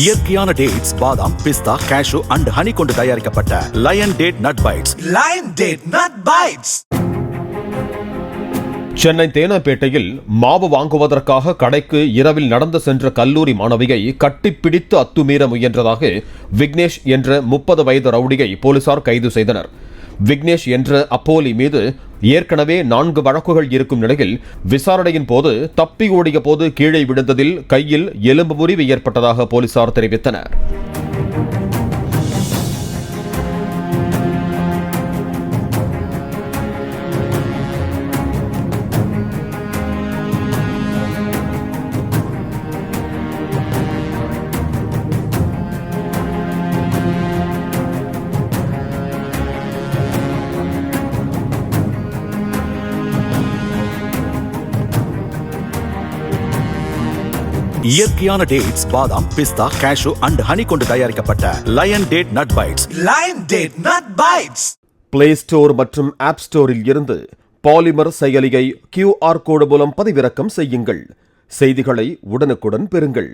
இயற்கையான டேட்ஸ், பாதாம், பிஸ்தா, cash and honey கொண்டு தயாரிக்கப்பட்ட lion date nut bites. Lion date nut bites. Chennai தேனாம்பேட்டையில் மாவு வாங்குவதற்காக கடைக்கு இரவில் நடந்து சென்ற கல்லூரி மாணவியை கட்டிப்பிடித்து அத்துமீற முயன்றதாக விக்னேஷ் என்ற 30 வயது ரவுடியை போலீசார் கைது செய்தனர். விக்னேஷ் என்ற அப்போலி மீது ஏற்கனவே 4 வழக்குகள் இருக்கும் நிலையில் விசாரணையின் போது தப்பி ஓடிய போது கீழே விழுந்ததில் கையில் எலும்பு முறிவு ஏற்பட்டதாக போலீசார் தெரிவித்தனர். இயற்கையான டேட்ஸ், பாதாம், பிஸ்தா, கேஷு அண்ட் ஹனி கொண்டு தயாரிக்கப்பட்ட lion date nut bites. Lion date nut bites. Play store மற்றும் ஆப் ஸ்டோரில் இருந்து பாலிமர் செயலியை QR கோடு மூலம் பதிவிறக்கம் செய்யுங்கள். செய்திகளை உடனுக்குடன் பெறுங்கள்.